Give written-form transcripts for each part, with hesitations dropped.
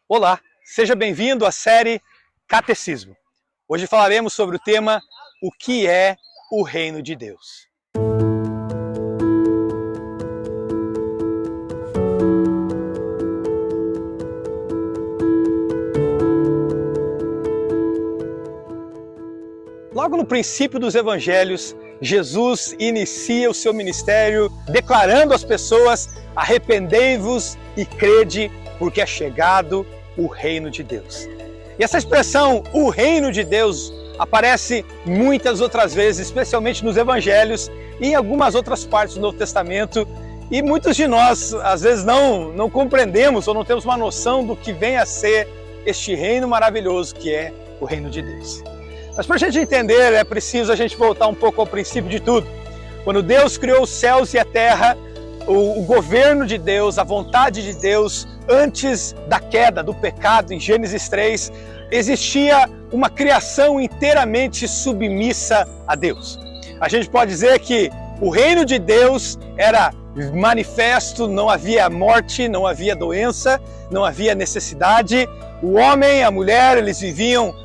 Olá, seja bem-vindo à série Catecismo. Hoje falaremos sobre o tema O que é o Reino de Deus? Logo no princípio dos evangelhos, Jesus inicia o seu ministério declarando às pessoas: arrependei-vos e crede, porque é chegado o reino de Deus. E essa expressão, o reino de Deus, aparece muitas outras vezes, especialmente nos evangelhos e em algumas outras partes do Novo Testamento. E muitos de nós, às vezes, não compreendemos ou não temos uma noção do que vem a ser este reino maravilhoso que é o reino de Deus. Mas para a gente entender, é preciso a gente voltar um pouco ao princípio de tudo. Quando Deus criou os céus e a terra, o governo de Deus, a vontade de Deus, antes da queda, do pecado, em Gênesis 3, existia uma criação inteiramente submissa a Deus. A gente pode dizer que o reino de Deus era manifesto, não havia morte, não havia doença, não havia necessidade. O homem e a mulher, eles viviam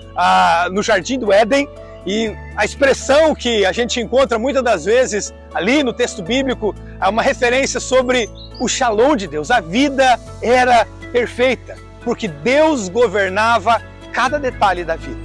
no Jardim do Éden, e a expressão que a gente encontra muitas das vezes ali no texto bíblico é uma referência sobre o Shalom de Deus. A vida era perfeita, porque Deus governava cada detalhe da vida.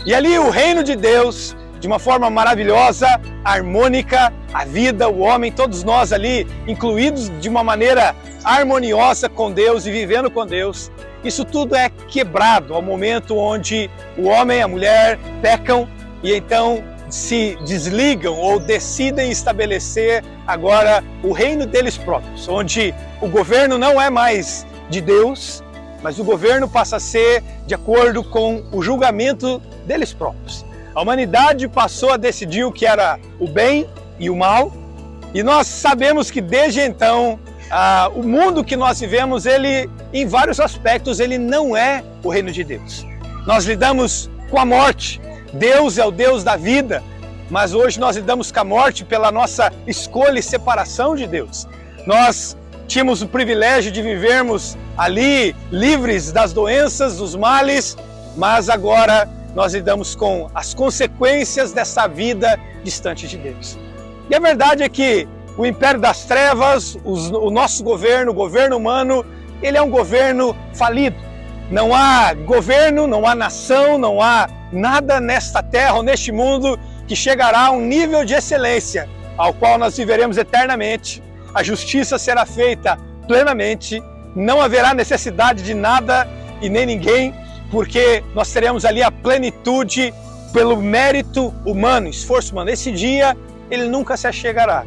E ali o reino de Deus, de uma forma maravilhosa, harmônica, a vida, o homem, todos nós ali incluídos de uma maneira harmoniosa com Deus e vivendo com Deus. Isso tudo é quebrado ao momento onde o homem e a mulher pecam e então se desligam ou decidem estabelecer agora o reino deles próprios, onde o governo não é mais de Deus, mas o governo passa a ser de acordo com o julgamento deles próprios. A humanidade passou a decidir o que era o bem e o mal, e nós sabemos que desde então o mundo que nós vivemos, ele, em vários aspectos, ele não é o reino de Deus. Nós lidamos com a morte. Deus é o Deus da vida, mas hoje nós lidamos com a morte pela nossa escolha e separação de Deus. Nós tínhamos o privilégio de vivermos ali livres das doenças, dos males, mas agora nós lidamos com as consequências dessa vida distante de Deus. E a verdade é que o império das trevas, o nosso governo, o governo humano, ele é um governo falido. Não há governo, não há nação, não há nada nesta terra ou neste mundo que chegará a um nível de excelência ao qual nós viveremos eternamente. A justiça será feita plenamente, não haverá necessidade de nada e nem ninguém, porque nós teremos ali a plenitude pelo mérito humano, esforço humano. Esse dia, ele nunca se achegará.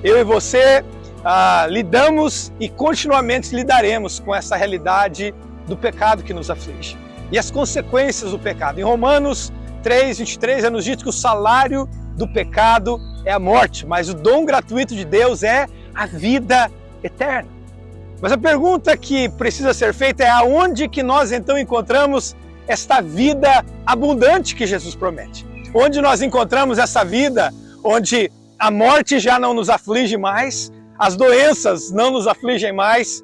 Eu e você lidamos e continuamente lidaremos com essa realidade do pecado que nos aflige e as consequências do pecado. Em Romanos 3:23 é nos dito que o salário do pecado é a morte, mas o dom gratuito de Deus é a vida eterna. Mas a pergunta que precisa ser feita é: aonde que nós então encontramos esta vida abundante que Jesus promete? Onde nós encontramos essa vida onde a morte já não nos aflige mais, as doenças não nos afligem mais,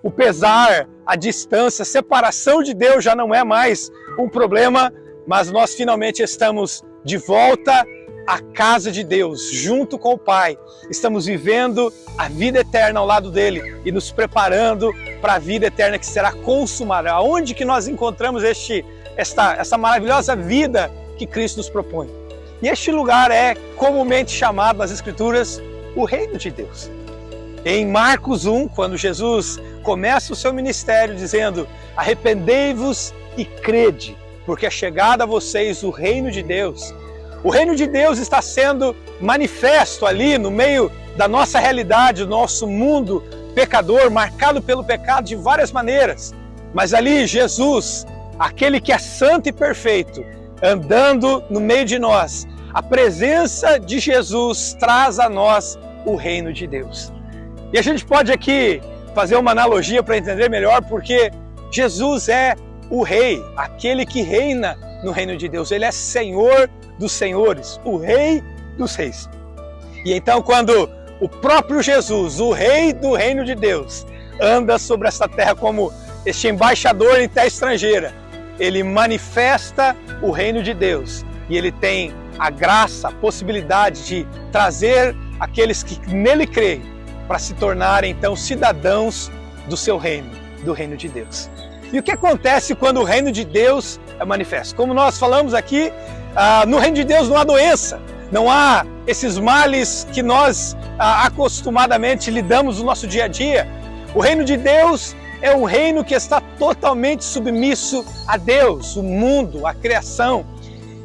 o pesar, a distância, a separação de Deus já não é mais um problema, mas nós finalmente estamos de volta à casa de Deus, junto com o Pai. Estamos vivendo a vida eterna ao lado dele e nos preparando para a vida eterna que será consumada. Aonde que nós encontramos essa maravilhosa vida que Cristo nos propõe? E este lugar é comumente chamado nas Escrituras o reino de Deus. Em Marcos 1, quando Jesus começa o seu ministério dizendo: arrependei-vos e crede, porque é chegado a vocês o reino de Deus. O reino de Deus está sendo manifesto ali no meio da nossa realidade, do nosso mundo pecador, marcado pelo pecado de várias maneiras. Mas ali Jesus, aquele que é santo e perfeito, andando no meio de nós, a presença de Jesus traz a nós o reino de Deus. E a gente pode aqui fazer uma analogia para entender melhor, porque Jesus é o rei, aquele que reina no reino de Deus. Ele é Senhor dos senhores, o Rei dos reis. E então, quando o próprio Jesus, o Rei do reino de Deus, anda sobre essa terra como este embaixador em terra estrangeira, ele manifesta o reino de Deus e ele tem a graça, a possibilidade de trazer aqueles que nele creem para se tornarem então cidadãos do seu reino, do reino de Deus. E o que acontece quando o reino de Deus é manifesto? Como nós falamos aqui, no reino de Deus não há doença, não há esses males que nós acostumadamente lidamos no nosso dia a dia. O reino de Deus é um reino que está totalmente submisso a Deus, o mundo, a criação.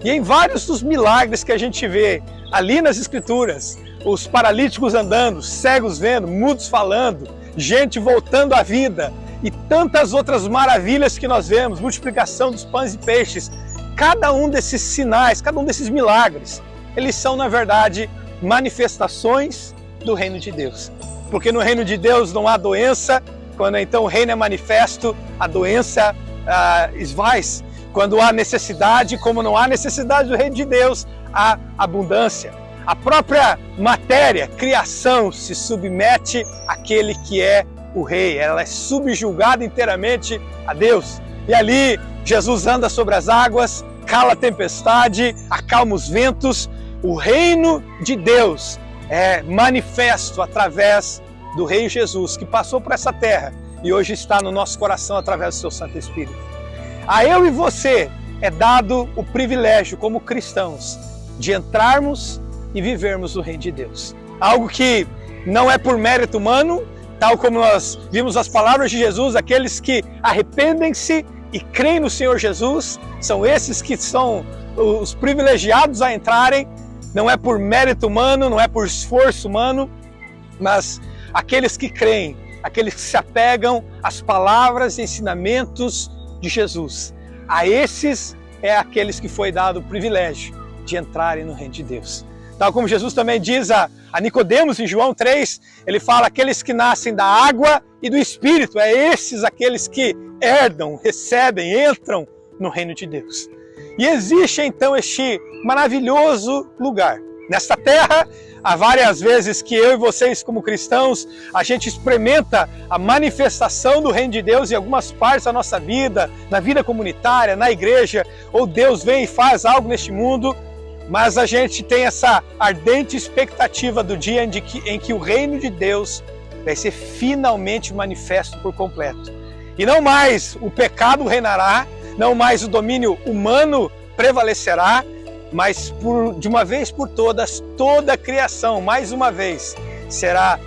E em vários dos milagres que a gente vê ali nas Escrituras, os paralíticos andando, cegos vendo, mudos falando, gente voltando à vida e tantas outras maravilhas que nós vemos, multiplicação dos pães e peixes, cada um desses sinais, cada um desses milagres, eles são, na verdade, manifestações do reino de Deus. Porque no reino de Deus não há doença, quando então o reino é manifesto, a doença esvai-se. Quando há necessidade, como não há necessidade do reino de Deus, há abundância. A própria matéria, criação, se submete àquele que é o rei. Ela é subjugada inteiramente a Deus. E ali Jesus anda sobre as águas, cala a tempestade, acalma os ventos. O reino de Deus é manifesto através do Rei Jesus, que passou por essa terra e hoje está no nosso coração através do seu Santo Espírito. A eu e você é dado o privilégio, como cristãos, de entrarmos e vivermos o reino de Deus. Algo que não é por mérito humano, tal como nós vimos as palavras de Jesus, aqueles que arrependem-se e creem no Senhor Jesus, são esses que são os privilegiados a entrarem. Não é por mérito humano, não é por esforço humano, mas aqueles que creem, aqueles que se apegam às palavras e ensinamentos de Jesus. A esses é aqueles que foi dado o privilégio de entrarem no reino de Deus. Tal como Jesus também diz a Nicodemos em João 3, ele fala, aqueles que nascem da água e do Espírito, é esses aqueles que herdam, recebem, entram no reino de Deus. E existe então este maravilhoso lugar. Nesta terra, há várias vezes que eu e vocês como cristãos, a gente experimenta a manifestação do reino de Deus em algumas partes da nossa vida, na vida comunitária, na igreja, ou Deus vem e faz algo neste mundo, mas a gente tem essa ardente expectativa do dia em que o reino de Deus vai ser finalmente manifesto por completo. E não mais o pecado reinará, não mais o domínio humano prevalecerá, mas de uma vez por todas, toda a criação, mais uma vez, será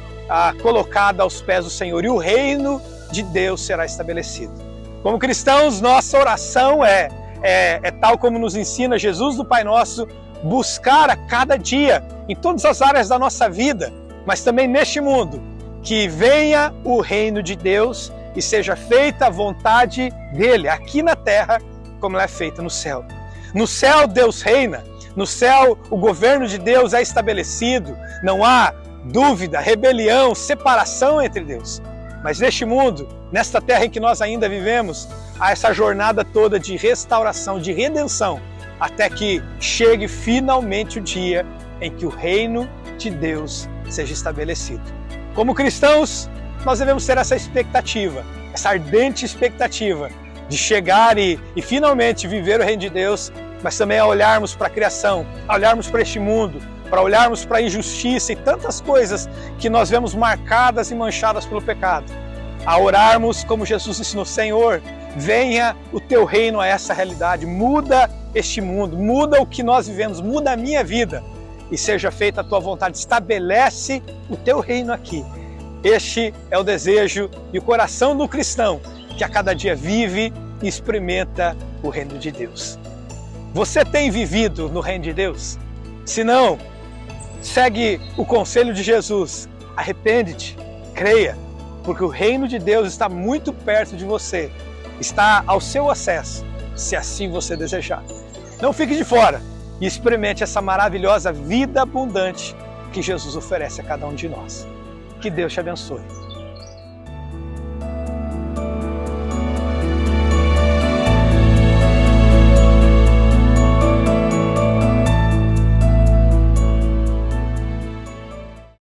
colocada aos pés do Senhor e o reino de Deus será estabelecido. Como cristãos, nossa oração é tal como nos ensina Jesus do Pai Nosso, buscar a cada dia, em todas as áreas da nossa vida, mas também neste mundo, que venha o reino de Deus e seja feita a vontade dele, aqui na terra, como ela é feita no céu. No céu Deus reina, no céu o governo de Deus é estabelecido, não há dúvida, rebelião, separação entre Deus. Mas neste mundo, nesta terra em que nós ainda vivemos, há essa jornada toda de restauração, de redenção, até que chegue finalmente o dia em que o reino de Deus seja estabelecido. Como cristãos, nós devemos ter essa expectativa, essa ardente expectativa de chegar e finalmente viver o reino de Deus, mas também a olharmos para a criação, a olharmos para este mundo, para olharmos para a injustiça e tantas coisas que nós vemos marcadas e manchadas pelo pecado. A orarmos como Jesus ensinou, Senhor, venha o teu reino a essa realidade, muda este mundo, muda o que nós vivemos, muda a minha vida e seja feita a tua vontade, estabelece o teu reino aqui. Este é o desejo e o coração do cristão que a cada dia vive e experimenta o reino de Deus. Você tem vivido no reino de Deus? Se não, segue o conselho de Jesus, arrepende-te, creia, porque o reino de Deus está muito perto de você, está ao seu acesso, se assim você desejar. Não fique de fora e experimente essa maravilhosa vida abundante que Jesus oferece a cada um de nós. Que Deus te abençoe.